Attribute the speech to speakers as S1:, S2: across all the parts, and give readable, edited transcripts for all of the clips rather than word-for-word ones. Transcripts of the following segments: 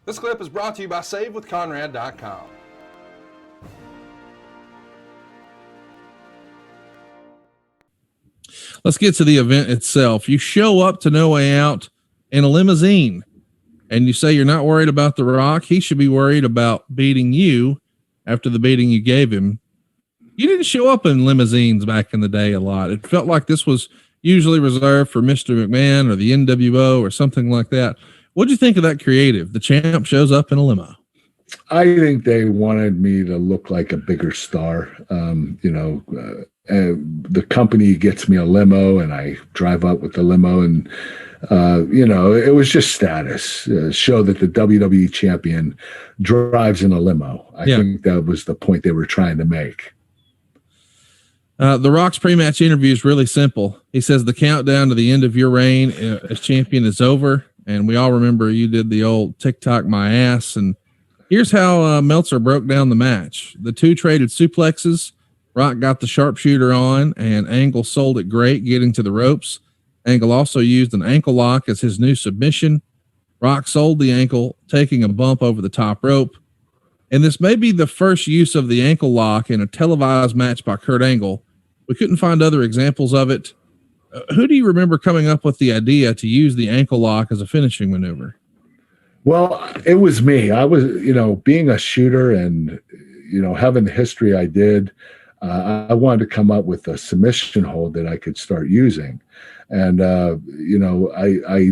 S1: This clip is brought to you by SaveWithConrad.com.
S2: Let's get to the event itself. You show up to No Way Out in a limousine and you say you're not worried about The Rock. He should be worried about beating you after the beating you gave him. You didn't show up in limousines back in the day a lot. It felt like this was usually reserved for Mr. McMahon or the NWO or something like that. What'd you think of that creative? The champ shows up in a limo.
S3: I think they wanted me to look like a bigger star. The company gets me a limo and I drive up with the limo and, it was just status, show that the WWE champion drives in a limo. I think that was the point they were trying to make.
S2: The Rock's pre-match interview is really simple. He says the countdown to the end of your reign as champion is over. And we all remember you did the old TikTok my ass. And here's how Meltzer broke down the match. The two traded suplexes. Rock got the sharpshooter on, and Angle sold it great, getting to the ropes. Angle also used an ankle lock as his new submission. Rock sold the ankle, taking a bump over the top rope. And this may be the first use of the ankle lock in a televised match by Kurt Angle. We couldn't find other examples of it. Who do you remember coming up with the idea to use the ankle lock as a finishing maneuver?
S3: Well, it was me. I was, being a shooter and, having the history I did, I wanted to come up with a submission hold that I could start using. And, I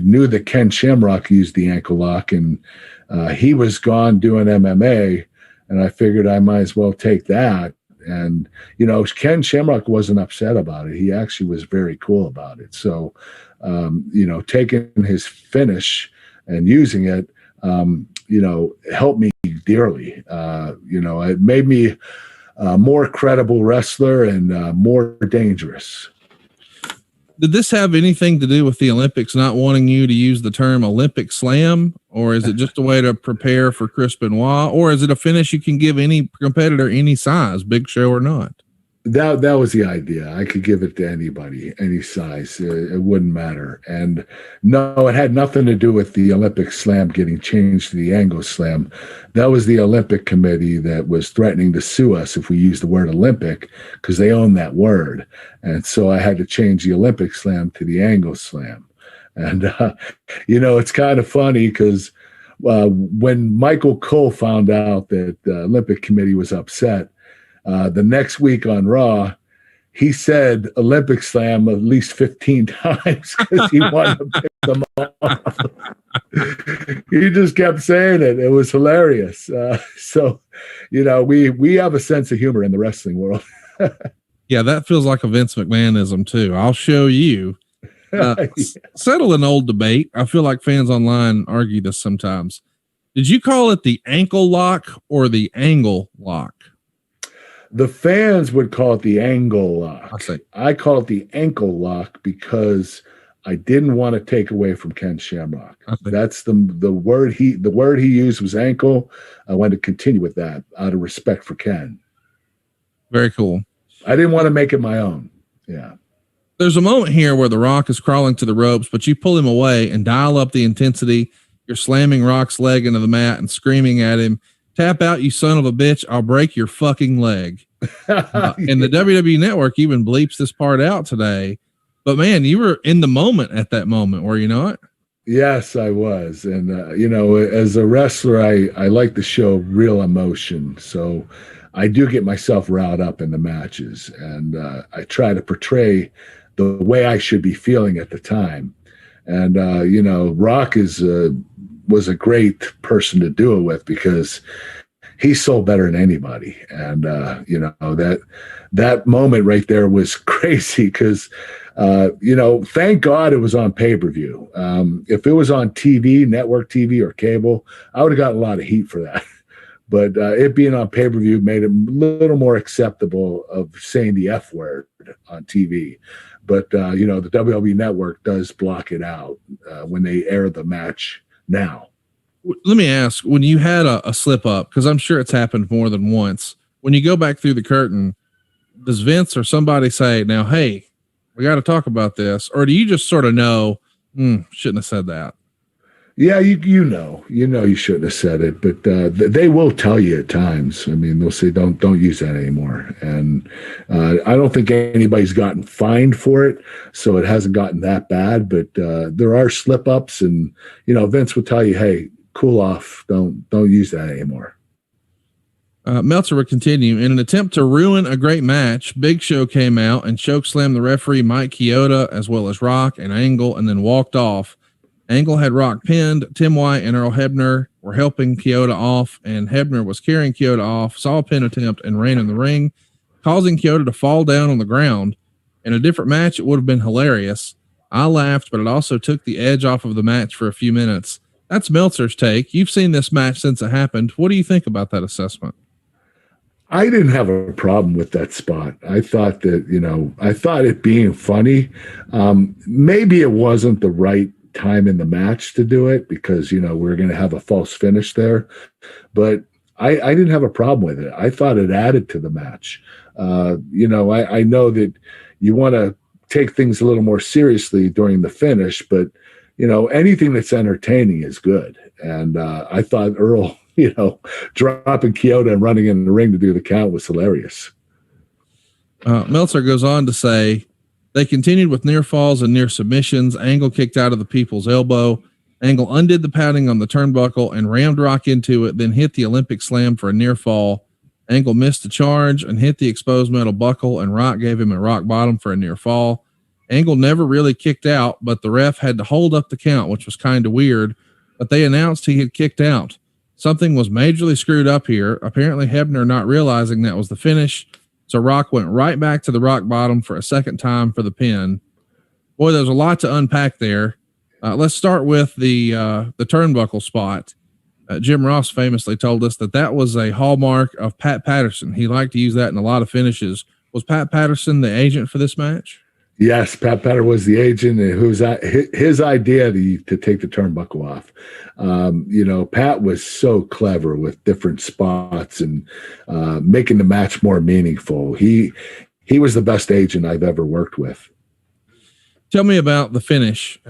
S3: knew that Ken Shamrock used the ankle lock and he was gone doing MMA. And I figured I might as well take that. And, Ken Shamrock wasn't upset about it. He actually was very cool about it. So, taking his finish and using it, helped me dearly. It made me a more credible wrestler and more dangerous.
S2: Did this have anything to do with the Olympics not wanting you to use the term Olympic Slam, or is it just a way to prepare for Chris Benoit, or is it a finish you can give any competitor any size, Big Show or not?
S3: That was the idea. I could give it to anybody, any size. It wouldn't matter. And no, it had nothing to do with the Olympic Slam getting changed to the Angle Slam. That was the Olympic Committee that was threatening to sue us if we used the word Olympic because they own that word. And so I had to change the Olympic Slam to the Angle Slam. And, it's kind of funny because when Michael Cole found out that the Olympic Committee was upset, the next week on Raw, he said Olympic Slam at least 15 times because he wanted to pick them off. He just kept saying it. It was hilarious. We have a sense of humor in the wrestling world.
S2: Yeah, that feels like a Vince McMahonism too. I'll show you. Settle an old debate. I feel like fans online argue this sometimes. Did you call it the ankle lock or the angle lock?
S3: The fans would call it the angle lock. I call it the ankle lock because I didn't want to take away from Ken Shamrock. That's the word he used was ankle. I wanted to continue with that out of respect for Ken.
S2: Very cool.
S3: I didn't want to make it my own. Yeah.
S2: There's a moment here where The Rock is crawling to the ropes, but you pull him away and dial up the intensity. You're slamming Rock's leg into the mat and screaming at him, "Tap out, you son of a bitch. I'll break your fucking leg." And the WWE Network even bleeps this part out today. But man, you were in the moment at that moment, were you not?
S3: Yes, I was. And, as a wrestler, I like to show real emotion. So I do get myself riled up in the matches. And I try to portray the way I should be feeling at the time. And, Rock was a great person to do it with because he sold better than anybody. And, that moment right there was crazy because, thank God it was on pay-per-view. If it was on TV, network TV or cable, I would have gotten a lot of heat for that. But it being on pay-per-view made it a little more acceptable of saying the F word on TV. But, the WWE Network does block it out when they air the match now.
S2: Let me ask, when you had a slip up, because I'm sure it's happened more than once, when you go back through the curtain, does Vince or somebody say, now, hey, we got to talk about this? Or do you just sort of know, shouldn't have said that?
S3: Yeah, you shouldn't have said it, but they will tell you at times. I mean, they'll say don't use that anymore, and I don't think anybody's gotten fined for it, so it hasn't gotten that bad. But there are slip ups, and Vince will tell you, hey, cool off, don't use that anymore.
S2: Meltzer would continue. In an attempt to ruin a great match, Big Show came out and chokeslammed the referee Mike Chioda as well as Rock and Angle, and then walked off. Angle had Rock pinned. Tim White and Earl Hebner were helping Chioda off, and Hebner was carrying Chioda off, saw a pin attempt, and ran in the ring, causing Chioda to fall down on the ground. In a different match, it would have been hilarious. I laughed, but it also took the edge off of the match for a few minutes. That's Meltzer's take. You've seen this match since it happened. What do you think about that assessment?
S3: I didn't have a problem with that spot. I thought that, I thought it being funny. Maybe it wasn't the right time in the match to do it because, we're going to have a false finish there. But I didn't have a problem with it. I thought it added to the match. I know that you want to take things a little more seriously during the finish, but, anything that's entertaining is good. And I thought Earl, dropping Chioda and running in the ring to do the count was hilarious.
S2: Meltzer goes on to say, they continued with near falls and near submissions. Angle kicked out of the people's elbow. Angle undid the padding on the turnbuckle and rammed Rock into it, then hit the Olympic slam for a near fall. Angle missed the charge and hit the exposed metal buckle, and Rock gave him a rock bottom for a near fall. Angle never really kicked out, but the ref had to hold up the count, which was kind of weird, but they announced he had kicked out. Something was majorly screwed up here. Apparently Hebner not realizing that was the finish. So Rock went right back to the rock bottom for a second time for the pin. Boy, there's a lot to unpack there. Let's start with the turnbuckle spot. Jim Ross famously told us that was a hallmark of Pat Patterson. He liked to use that in a lot of finishes. Was Pat Patterson the agent for this match?
S3: Yes, Pat Patterson was the agent, and who's his idea to take the turnbuckle off. Pat was so clever with different spots and making the match more meaningful. He was the best agent I've ever worked with.
S2: Tell me about the finish.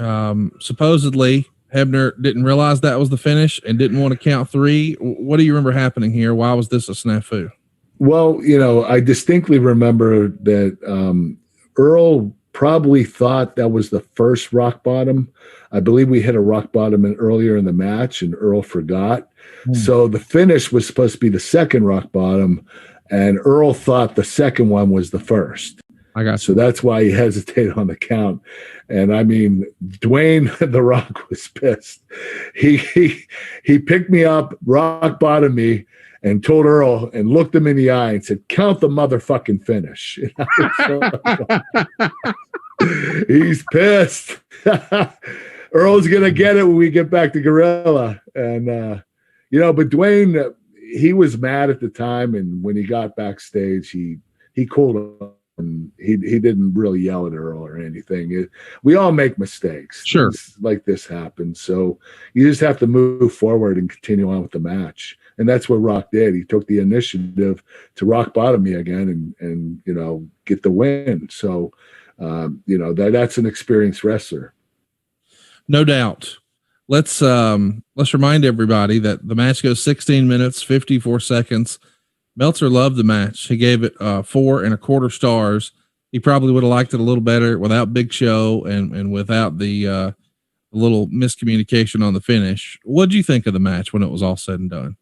S2: Supposedly Hebner didn't realize that was the finish and didn't want to count three. What do you remember happening here? Why was this a snafu?
S3: Well, I distinctly remember that Earl probably thought that was the first rock bottom. I believe we hit a rock bottom earlier in the match, and Earl forgot. So the finish was supposed to be the second rock bottom, and Earl thought the second one was the first.
S2: I got you.
S3: So that's why he hesitated on the count. And I mean, Dwayne The Rock was pissed. He picked me up, rock bottomed me, and told Earl and looked him in the eye and said, "Count the motherfucking finish." He's pissed. Earl's going to get it when we get back to Gorilla. And, but Dwayne, he was mad at the time. And when he got backstage, he cooled him. And he didn't really yell at Earl or anything. We all make mistakes.
S2: Sure.
S3: Things like this happen. So you just have to move forward and continue on with the match. And that's what Rock did. He took the initiative to rock bottom me again and get the win. So, that's an experienced wrestler.
S2: No doubt. Let's remind everybody that the match goes 16 minutes, 54 seconds. Meltzer loved the match. He gave it 4 1/4 stars. He probably would have liked it a little better without Big Show and without the little miscommunication on the finish. What did you think of the match when it was all said and done?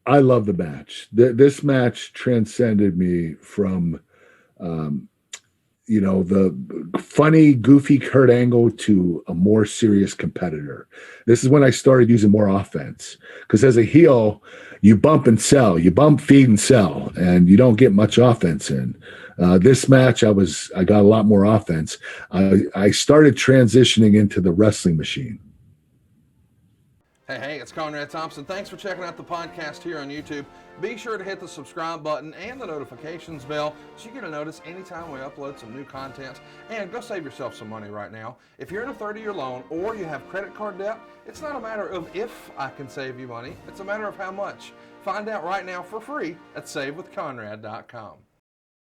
S3: I love the match. This match transcended me from, the funny, goofy Kurt Angle to a more serious competitor. This is when I started using more offense, because as a heel, you bump and sell, you bump, feed, and sell, and you don't get much offense in. This match, I got a lot more offense. I started transitioning into the wrestling machine.
S1: Hey, it's Conrad Thompson. Thanks for checking out the podcast here on YouTube. Be sure to hit the subscribe button and the notifications bell so you get a notice anytime we upload some new content. And go save yourself some money right now. If you're in a 30-year loan or you have credit card debt, it's not a matter of if I can save you money. It's a matter of how much. Find out right now for free at SaveWithConrad.com.